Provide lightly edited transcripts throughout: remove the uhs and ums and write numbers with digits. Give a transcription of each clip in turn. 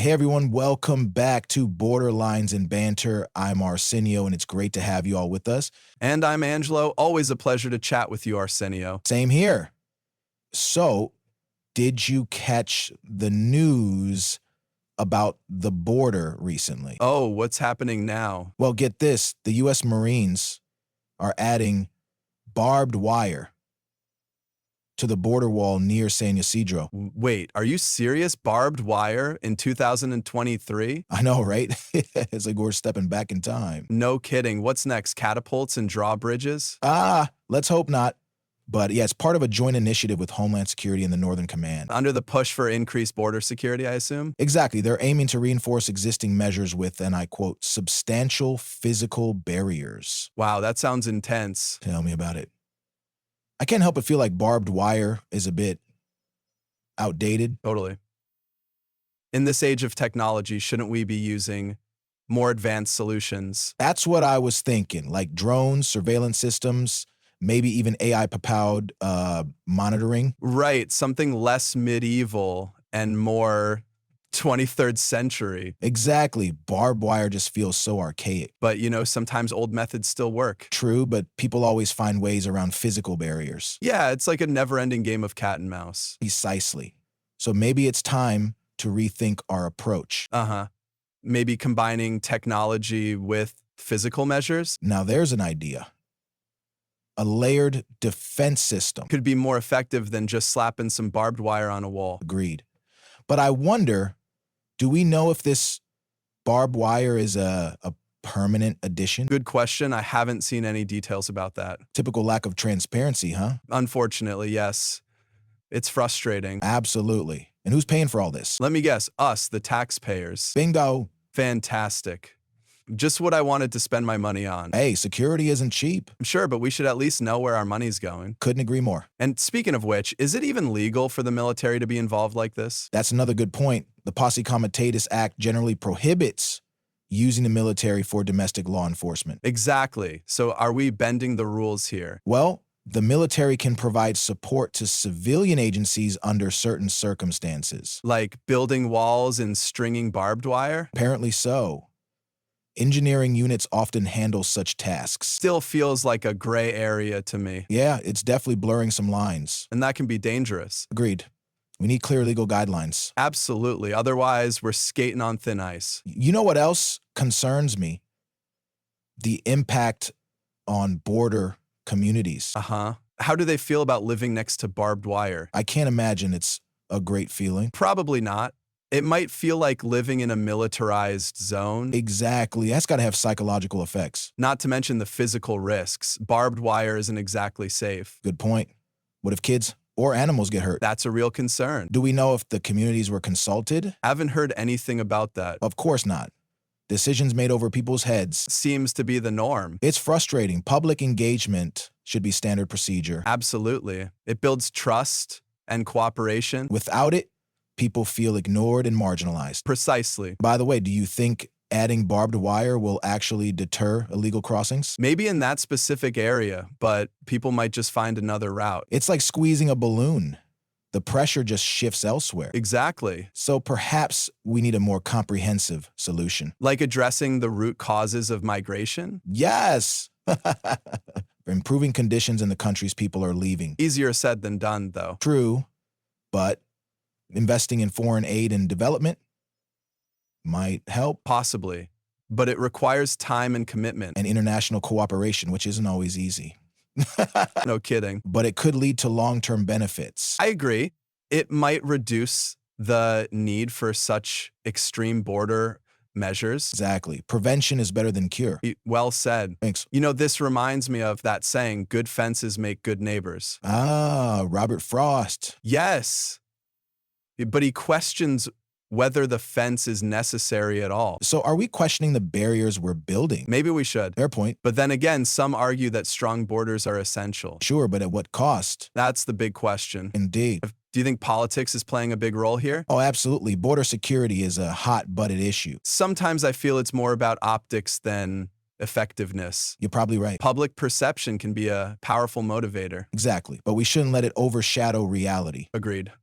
Hey everyone, welcome back to Borderlines and Banter. I'm Arsenio, and it's great to have you all with us. And I'm Angelo. Always a pleasure to chat with you, Arsenio. Same here. So, did you catch the news about the border recently? Oh, what's happening now? Well, get this, the U.S. Marines are adding barbed wire to the border wall near San Ysidro. Wait, are you serious? Barbed wire in 2023? I know, right? It's like we're stepping back in time. No kidding. What's next? Catapults and drawbridges? Let's hope not. But yeah, it's part of a joint initiative with Homeland Security and the Northern Command. Under the push for increased border security, I assume? Exactly. They're aiming to reinforce existing measures with, and I quote, substantial physical barriers. Wow, that sounds intense. Tell me about it. I can't help but feel like barbed wire is a bit outdated. Totally. In this age of technology, shouldn't we be using more advanced solutions? That's what I was thinking, like drones, surveillance systems, maybe even AI-powered monitoring. Right, something less medieval and more 23rd century. Exactly. Barbed wire just feels so archaic. But, sometimes old methods still work. True, but people always find ways around physical barriers. Yeah, it's like a never-ending game of cat and mouse. Precisely. So maybe it's time to rethink our approach. Maybe combining technology with physical measures? Now there's an idea. A layered defense system. Could be more effective than just slapping some barbed wire on a wall. Agreed. But I wonder, do we know if this barbed wire is a permanent addition? Good question. I haven't seen any details about that. Typical lack of transparency, huh? Unfortunately, yes. It's frustrating. Absolutely. And who's paying for all this? Let me guess, us, the taxpayers. Bingo. Fantastic. Just what I wanted to spend my money on. Hey, security isn't cheap. Sure, but we should at least know where our money's going. Couldn't agree more. And speaking of which, is it even legal for the military to be involved like this? That's another good point. The Posse Comitatus Act generally prohibits using the military for domestic law enforcement. Exactly. So are we bending the rules here? Well, the military can provide support to civilian agencies under certain circumstances. Like building walls and stringing barbed wire? Apparently so. Engineering units often handle such tasks. Still feels like a gray area to me. Yeah, it's definitely blurring some lines. And that can be dangerous. Agreed. We need clear legal guidelines. Absolutely. Otherwise, we're skating on thin ice. You know what else concerns me? The impact on border communities. How do they feel about living next to barbed wire? I can't imagine it's a great feeling. Probably not. It might feel like living in a militarized zone. Exactly. That's got to have psychological effects. Not to mention the physical risks. Barbed wire isn't exactly safe. Good point. What if kids or animals get hurt? That's a real concern. Do we know if the communities were consulted? Haven't heard anything about that. Of course not. Decisions made over people's heads. Seems to be the norm. It's frustrating. Public engagement should be standard procedure. Absolutely. It builds trust and cooperation. Without it, people feel ignored and marginalized. Precisely. By the way, do you think adding barbed wire will actually deter illegal crossings? Maybe in that specific area, but people might just find another route. It's like squeezing a balloon. The pressure just shifts elsewhere. Exactly. So perhaps we need a more comprehensive solution. Like addressing the root causes of migration? Yes! Improving conditions in the countries people are leaving. Easier said than done, though. True, but investing in foreign aid and development might help. Possibly. But it requires time and commitment. And international cooperation, which isn't always easy. No kidding. But it could lead to long-term benefits. I agree. It might reduce the need for such extreme border measures. Exactly. Prevention is better than cure. Well said. Thanks. This reminds me of that saying, good fences make good neighbors. Robert Frost. Yes. But he questions whether the fence is necessary at all. So are we questioning the barriers we're building? Maybe we should. Fair point. But then again, some argue that strong borders are essential. Sure, but at what cost? That's the big question. Indeed. Do you think politics is playing a big role here? Oh, absolutely. Border security is a hot-butted issue. Sometimes I feel it's more about optics than effectiveness. You're probably right. Public perception can be a powerful motivator. Exactly. But we shouldn't let it overshadow reality. Agreed.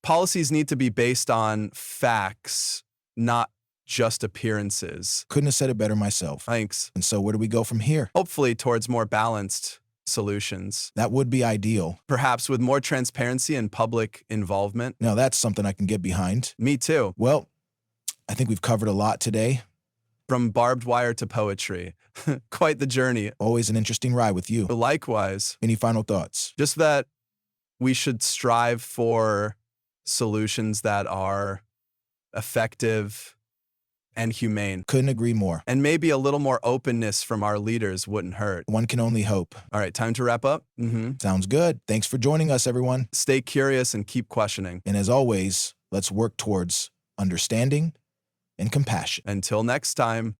Policies need to be based on facts not just appearances. Couldn't have said it better myself. Thanks. And so where do we go from here? Hopefully towards more balanced solutions, That would be ideal. perhaps with more transparency and public involvement. Now, that's something I can get behind. Me too. Well, I think we've covered a lot today. From barbed wire to poetry. Quite the journey. Always an interesting ride with you. Likewise, Any final thoughts? just that we should strive for solutions that are effective and humane. Couldn't agree more. And maybe a little more openness from our leaders wouldn't hurt. One can only hope. All right, time to wrap up. Sounds good. Thanks for joining us, everyone. Stay curious and keep questioning. And as always, let's work towards understanding and compassion. Until next time.